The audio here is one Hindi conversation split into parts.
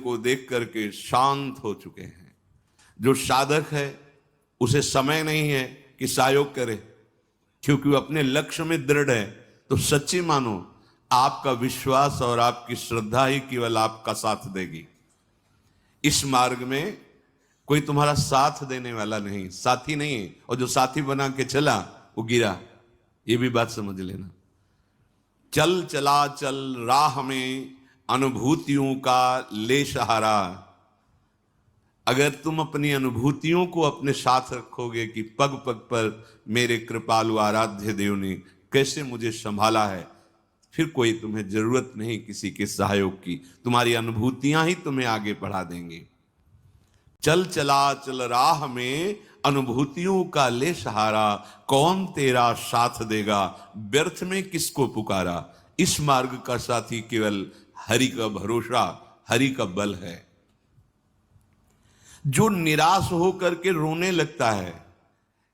को देख करके शांत हो चुके हैं। जो साधक है उसे समय नहीं है कि सहयोग करे, क्योंकि वो अपने लक्ष्य में दृढ़ है। तो सच्ची मानो, आपका विश्वास और आपकी श्रद्धा ही केवल आपका साथ देगी। इस मार्ग में कोई तुम्हारा साथ देने वाला नहीं, साथी नहीं है, और जो साथी बना के चला वो गिरा। ये भी बात समझ लेना। चल चला चल राह में अनुभूतियों का ले सहारा। अगर तुम अपनी अनुभूतियों को अपने साथ रखोगे कि पग पग पर मेरे कृपालु आराध्य देव ने कैसे मुझे संभाला है, फिर कोई तुम्हें जरूरत नहीं किसी के सहयोग की। तुम्हारी अनुभूतियां ही तुम्हें आगे बढ़ा देंगी। चल चला चल राह में अनुभूतियों का ले सहारा, कौन तेरा साथ देगा, व्यर्थ में किसको पुकारा। इस मार्ग का साथी केवल हरि का भरोसा, हरि का बल है। जो निराश होकर के रोने लगता है,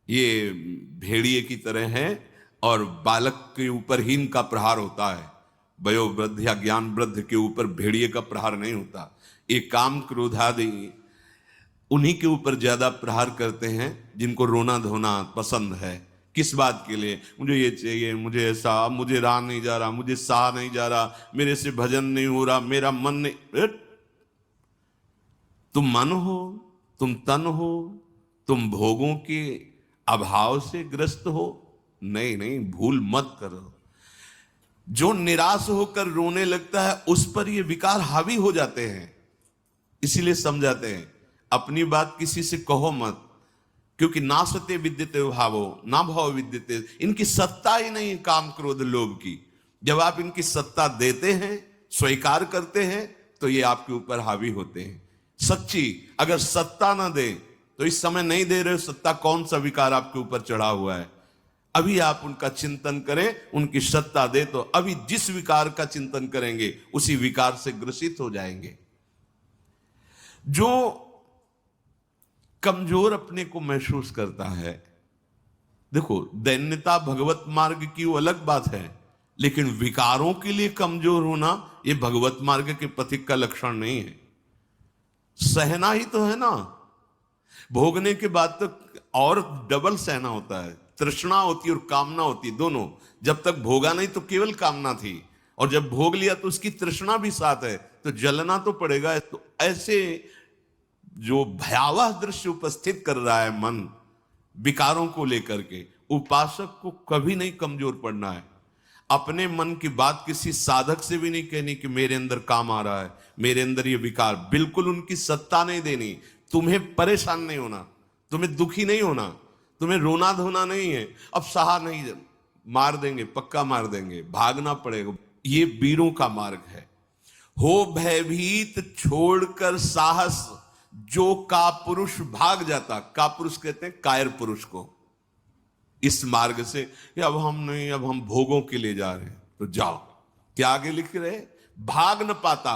ये भेड़िए की तरह है, और बालक के ऊपर ही इनका प्रहार होता है। वयोवृद्ध या ज्ञान वृद्ध के ऊपर भेड़िए का प्रहार नहीं होता। ये काम क्रोधादि उन्हीं के ऊपर ज्यादा प्रहार करते हैं जिनको रोना धोना पसंद है। किस बात के लिए? मुझे ये चाहिए, मुझे ऐसा, मुझे रहा नहीं जा रहा, मुझे सहा नहीं जा रहा, मेरे से भजन नहीं हो रहा, मेरा मन नहीं। तुम मन हो, तुम तन हो, तुम भोगों के अभाव से ग्रस्त हो? नहीं नहीं, भूल मत करो। जो निराश होकर रोने लगता है उस पर ये विकार हावी हो जाते हैं। इसीलिए समझाते हैं अपनी बात किसी से कहो मत, क्योंकि ना सत्य विद्यते भावो ना भाव विद्यते। इनकी सत्ता ही नहीं काम क्रोध लोभ की। जब आप इनकी सत्ता देते हैं, स्वीकार करते हैं, तो ये आपके ऊपर हावी होते हैं। सच्ची अगर सत्ता ना दे तो इस समय नहीं दे रहे हो सत्ता, कौन सा विकार आपके ऊपर चढ़ा हुआ है। अभी आप उनका चिंतन करें, उनकी सत्ता दे तो अभी जिस विकार का चिंतन करेंगे उसी विकार से ग्रसित हो जाएंगे। जो कमजोर अपने को महसूस करता है, देखो दैन्यता भगवत मार्ग की वो अलग बात है, लेकिन विकारों के लिए कमजोर होना ये भगवत मार्ग के पथिक का लक्षण नहीं है। सहना ही तो है ना, भोगने के बाद तो और डबल सहना होता है। तृष्णा होती और कामना होती, दोनों। जब तक भोगा नहीं तो केवल कामना थी, और जब भोग लिया तो उसकी तृष्णा भी साथ है, तो जलना तो पड़ेगा। तो ऐसे जो भयावह दृश्य उपस्थित कर रहा है मन विकारों को लेकर के, उपासक को कभी नहीं कमजोर पड़ना है। अपने मन की बात किसी साधक से भी नहीं कहनी कि मेरे अंदर काम आ रहा है, मेरे अंदर ये विकार। बिल्कुल उनकी सत्ता नहीं देनी। तुम्हें परेशान नहीं होना, तुम्हें दुखी नहीं होना, तुम्हें रोना धोना नहीं है। अब सहा नहीं, मार देंगे, पक्का मार देंगे, भागना पड़ेगा। ये वीरों का मार्ग है। हो भयभीत छोड़कर साहस, जो का पुरुष भाग जाता। का पुरुष कहते हैं कायर पुरुष को। इस मार्ग से अब हम नहीं, अब हम भोगों के लिए जा रहे हैं, तो जाओ। क्या आगे लिख रहे? भाग न पाता,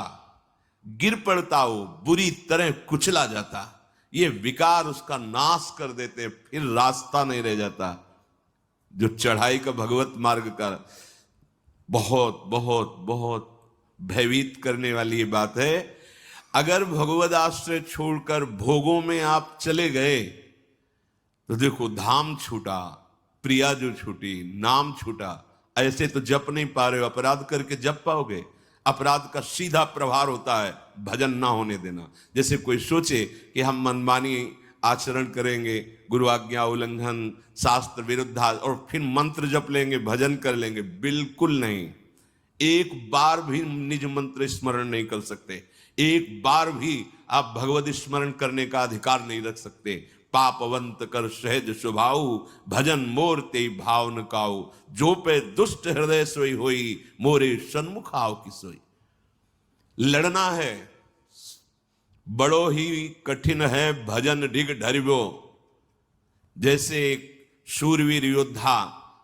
गिर पड़ता हो, बुरी तरह कुचला जाता। ये विकार उसका नाश कर देते, फिर रास्ता नहीं रह जाता। जो चढ़ाई का भगवत मार्ग का बहुत बहुत बहुत भयभीत करने वाली ये बात है। अगर भगवद आश्रय छोड़कर भोगों में आप चले गए तो देखो धाम छूटा, प्रिया जो छूटी, नाम छूटा। ऐसे तो जप नहीं पा रहे हो, अपराध करके जप पाओगे? अपराध का सीधा प्रभाव होता है भजन ना होने देना। जैसे कोई सोचे कि हम मनमानी आचरण करेंगे, गुरु आज्ञा उल्लंघन, शास्त्र विरुद्ध, और फिर मंत्र जप लेंगे, भजन कर लेंगे। बिल्कुल नहीं। एक बार भी निज मंत्र स्मरण नहीं कर सकते, एक बार भी आप भगवत स्मरण करने का अधिकार नहीं रख सकते। पापवंत कर सहज स्वभाव, भजन मोर ते भाव न काऊ। जो पे दुष्ट हृदय सोई होई, मोरे सन्मुख आओ की सोई। लड़ना है, बड़ो ही कठिन है भजन ढिग ढरिबो। जैसे एक शूरवीर योद्धा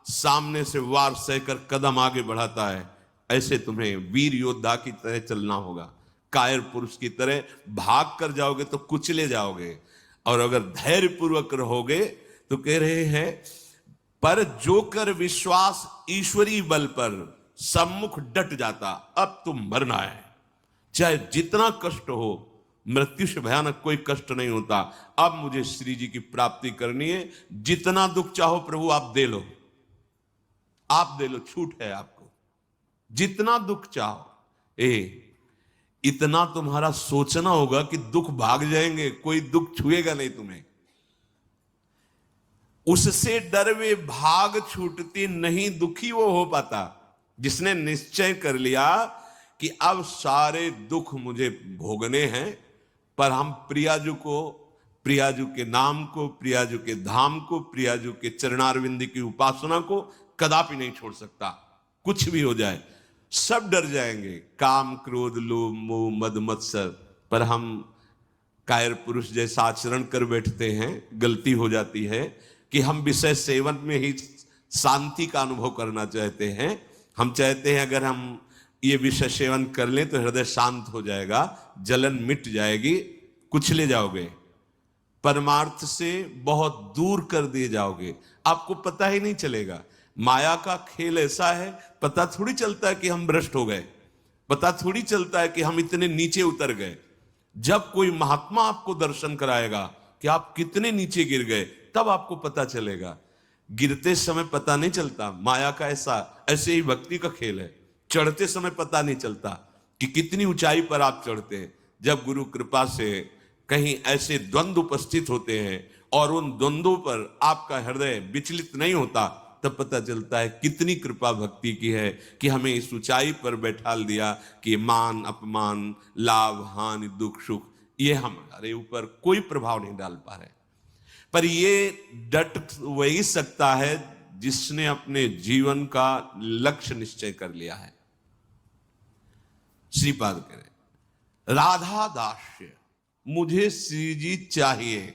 सामने से वार सहकर कदम आगे बढ़ाता है, ऐसे तुम्हें वीर योद्धा की तरह चलना होगा। कायर पुरुष की तरह भाग कर जाओगे तो कुचले जाओगे, और अगर धैर्य पूर्वक रहोगे तो कह रहे हैं पर जो कर विश्वास ईश्वरी बल पर, सम्मुख डट जाता। अब तुम मरना है, चाहे जितना कष्ट हो, मृत्यु से भयानक कोई कष्ट नहीं होता। अब मुझे श्री जी की प्राप्ति करनी है, जितना दुख चाहो प्रभु आप दे लो, आप दे लो, छूट है आपको, जितना दुख चाहो। इतना तुम्हारा सोचना होगा कि दुख भाग जाएंगे, कोई दुख छुएगा नहीं तुम्हें। उससे डर वे भाग छूटती नहीं, दुखी वो हो पाता जिसने निश्चय कर लिया कि अब सारे दुख मुझे भोगने हैं, पर हम प्रियाजू को, प्रियाजू के नाम को, प्रियाजू के धाम को, प्रियाजू के चरणारविंद की उपासना को कदापि नहीं छोड़ सकता। कुछ भी हो जाए सब डर जाएंगे, काम क्रोध लोभ मोह मद मत्सर, पर हम कायर पुरुष जैसा आचरण कर बैठते हैं। गलती हो जाती है कि हम विषय सेवन में ही शांति का अनुभव करना चाहते हैं। हम चाहते हैं अगर हम ये विषय सेवन कर लें तो हृदय शांत हो जाएगा, जलन मिट जाएगी, कुचले जाओगे, परमार्थ से बहुत दूर कर दिए जाओगे, आपको पता ही नहीं चलेगा। माया का खेल ऐसा है, पता थोड़ी चलता है कि हम भ्रष्ट हो गए, पता थोड़ी चलता है कि हम इतने नीचे उतर गए। जब कोई महात्मा आपको दर्शन कराएगा कि आप कितने नीचे गिर गए, तब आपको पता चलेगा। गिरते समय पता नहीं चलता। माया का ऐसे ही भक्ति का खेल है, चढ़ते समय पता नहीं चलता कि कितनी ऊंचाई पर आप चढ़ते हैं। जब गुरु कृपा से कहीं ऐसे द्वंद्व उपस्थित होते हैं और उन द्वंद्वों पर आपका हृदय विचलित नहीं होता, तब पता चलता है कितनी कृपा भक्ति की है कि हमें इस ऊंचाई पर बैठाल दिया कि मान अपमान, लाभ हानि, दुख सुख, ये हमारे ऊपर कोई प्रभाव नहीं डाल पा रहे। पर ये डट वही सकता है जिसने अपने जीवन का लक्ष्य निश्चय कर लिया है। श्रीपाद करें, राधा दास्य, मुझे श्री जी चाहिए,